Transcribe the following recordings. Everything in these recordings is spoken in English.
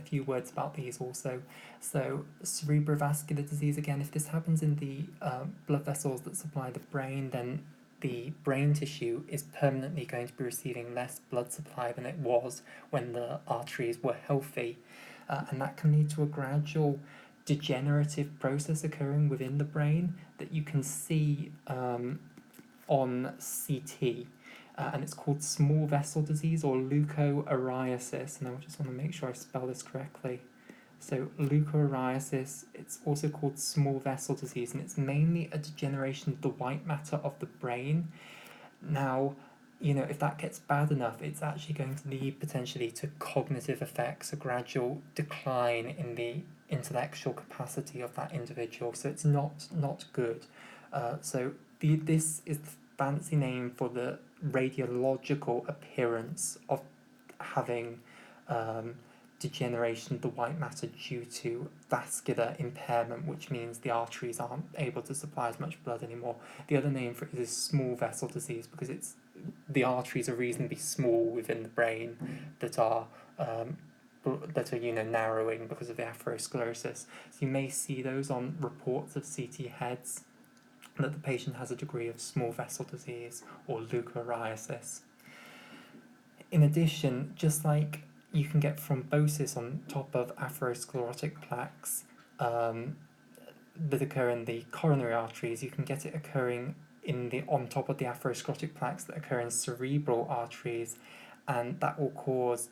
few words about these also. So cerebrovascular disease, again, if this happens in the blood vessels that supply the brain, then the brain tissue is permanently going to be receiving less blood supply than it was when the arteries were healthy. And that can lead to a gradual degenerative process occurring within the brain that you can see on CT. And it's called small vessel disease or leukoariasis. And I just want to make sure I spell this correctly. So leukoariasis, it's also called small vessel disease, and it's mainly a degeneration of the white matter of the brain. Now, you know, if that gets bad enough, it's actually going to lead potentially to cognitive effects, a gradual decline in the intellectual capacity of that individual. So it's not good. This is the fancy name for the radiological appearance of having degeneration of the white matter due to vascular impairment, which means the arteries aren't able to supply as much blood anymore. The other name for it is small vessel disease because the arteries are reasonably small within the brain that are narrowing because of the atherosclerosis. So you may see those on reports of CT heads that the patient has a degree of small vessel disease or leukoariasis. In addition, just like you can get thrombosis on top of atherosclerotic plaques that occur in the coronary arteries, you can get it occurring on top of the atherosclerotic plaques that occur in cerebral arteries, and that will cause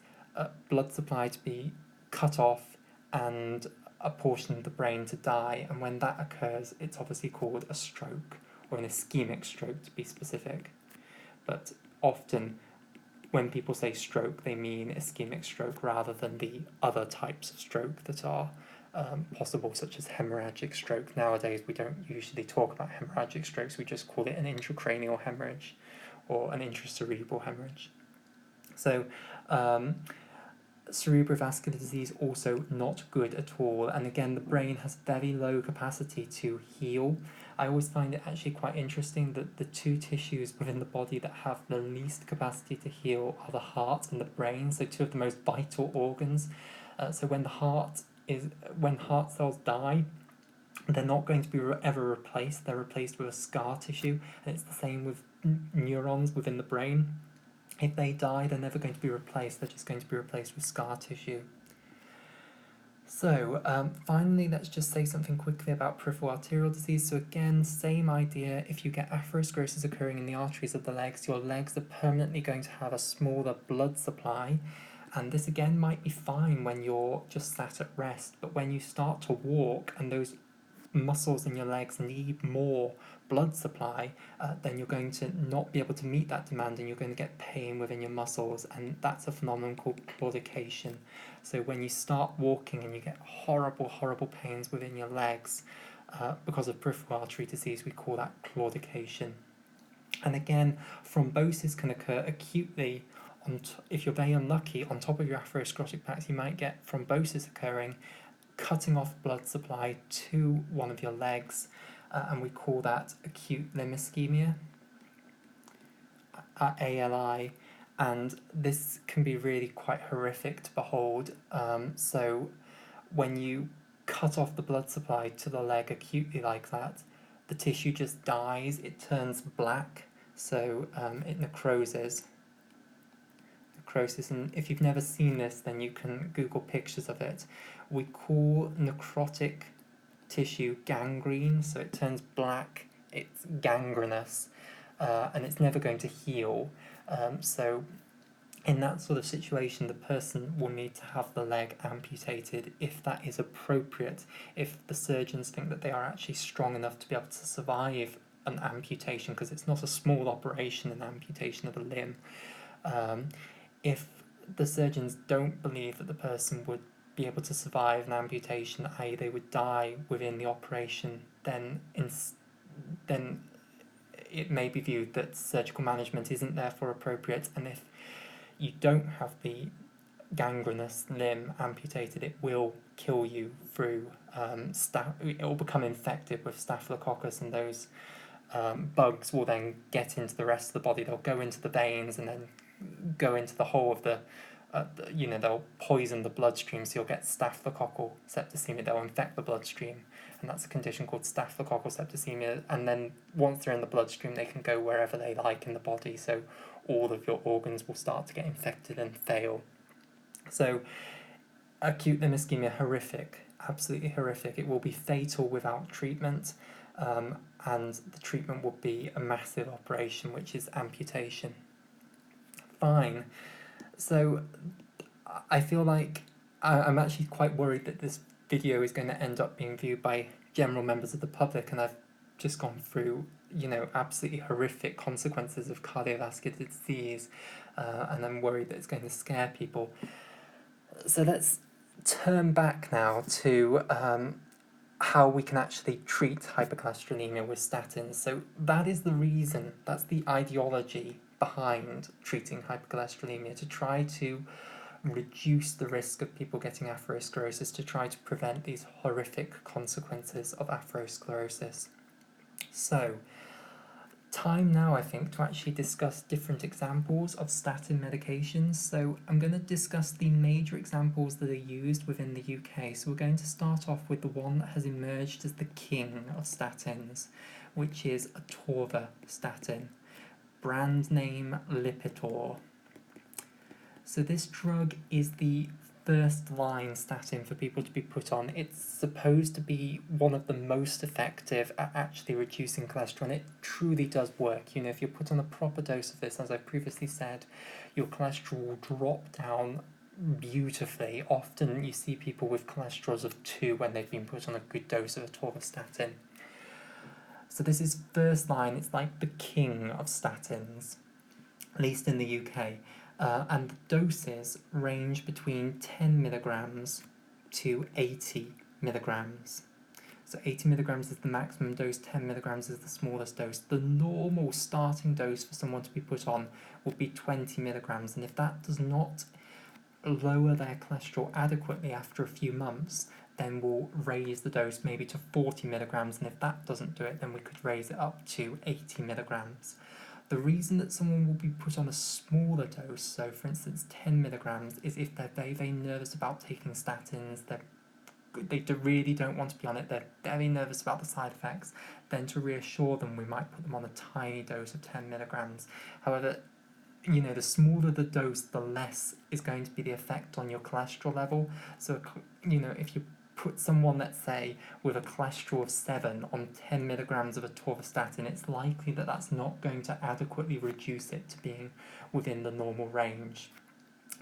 blood supply to be cut off and a portion of the brain to die. And when that occurs, it's obviously called a stroke, or an ischemic stroke to be specific. But often when people say stroke, they mean ischemic stroke rather than the other types of stroke that are possible, such as hemorrhagic stroke. Nowadays, we don't usually talk about hemorrhagic strokes, we just call it an intracranial hemorrhage or an intracerebral hemorrhage. So, cerebrovascular disease also not good at all, and again the brain has very low capacity to heal. I always find it actually quite interesting that the two tissues within the body that have the least capacity to heal are the heart and the brain, so two of the most vital organs. So when heart cells die, they're not going to be ever replaced, they're replaced with a scar tissue, and it's the same with neurons within the brain. If they die, they're never going to be replaced, they're just going to be replaced with scar tissue. So, finally, let's just say something quickly about peripheral arterial disease. So again, same idea. If you get atherosclerosis occurring in the arteries of the legs, your legs are permanently going to have a smaller blood supply. And this again might be fine when you're just sat at rest, but when you start to walk and those muscles in your legs need more blood supply, then you're going to not be able to meet that demand and you're going to get pain within your muscles, and that's a phenomenon called claudication. So when you start walking and you get horrible pains within your legs because of peripheral artery disease, we call that claudication. And again, thrombosis can occur acutely. If you're very unlucky, on top of your atherosclerotic plaques, you might get thrombosis occurring, cutting off blood supply to one of your legs, and we call that acute limb ischemia, ALI, and this can be really quite horrific to behold. So when you cut off the blood supply to the leg acutely like that, the tissue just dies, it turns black, so it necroses. And if you've never seen this, then you can Google pictures of it. We call necrotic tissue gangrene, so it turns black, it's gangrenous, and it's never going to heal. So in that sort of situation, the person will need to have the leg amputated if that is appropriate, if the surgeons think that they are actually strong enough to be able to survive an amputation, because it's not a small operation, an amputation of a limb. If the surgeons don't believe that the person would be able to survive an amputation, i.e. they would die within the operation, then it may be viewed that surgical management isn't therefore appropriate, and if you don't have the gangrenous limb amputated, it will kill you through it will become infected with staphylococcus, and those bugs will then get into the rest of the body. They'll go into the veins and then go into the whole of the they'll poison the bloodstream, so you'll get staphylococcal septicemia. They'll infect the bloodstream, and that's a condition called staphylococcal septicemia. And then once they're in the bloodstream, they can go wherever they like in the body, so all of your organs will start to get infected and fail. So acute limb ischemia, horrific, absolutely horrific. It will be fatal without treatment, and the treatment will be a massive operation, which is amputation. Fine. So I feel like I'm actually quite worried that this video is going to end up being viewed by general members of the public, and I've just gone through, absolutely horrific consequences of cardiovascular disease, and I'm worried that it's going to scare people. So let's turn back now to how we can actually treat hypercholesterolemia with statins. So that is the reason, that's the ideology behind treating hypercholesterolemia, to try to reduce the risk of people getting atherosclerosis, to try to prevent these horrific consequences of atherosclerosis. So, time now, I think, to actually discuss different examples of statin medications. So I'm going to discuss the major examples that are used within the UK. So we're going to start off with the one that has emerged as the king of statins, which is a Torva statin, brand name Lipitor. So this drug is the first line statin for people to be put on. It's supposed to be one of the most effective at actually reducing cholesterol, and it truly does work. If you're put on a proper dose of this, as I previously said, your cholesterol will drop down beautifully. Often you see people with cholesterols of 2 when they've been put on a good dose of a torvastatin. So this is first line. It's like the king of statins, at least in the UK. And the doses range between 10 milligrams to 80 milligrams. So 80 milligrams is the maximum dose, 10 milligrams is the smallest dose. The normal starting dose for someone to be put on would be 20 milligrams, and if that does not lower their cholesterol adequately after a few months, then we'll raise the dose maybe to 40 milligrams, and if that doesn't do it, then we could raise it up to 80 milligrams. The reason that someone will be put on a smaller dose, so for instance 10 milligrams, is if they're very, very nervous about taking statins, they really don't want to be on it, they're very nervous about the side effects, then to reassure them we might put them on a tiny dose of 10 milligrams. However, the smaller the dose, the less is going to be the effect on your cholesterol level. So, if you put someone, let's say, with a cholesterol of 7 on 10 milligrams of a torvastatin, it's likely that that's not going to adequately reduce it to being within the normal range.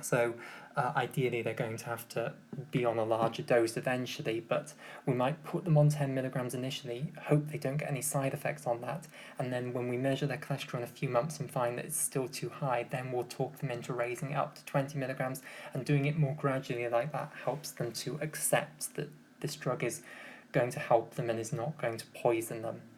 So ideally they're going to have to be on a larger dose eventually, but we might put them on 10 milligrams initially, hope they don't get any side effects on that, and then when we measure their cholesterol in a few months and find that it's still too high, then we'll talk them into raising it up to 20 milligrams, and doing it more gradually like that helps them to accept that this drug is going to help them and is not going to poison them.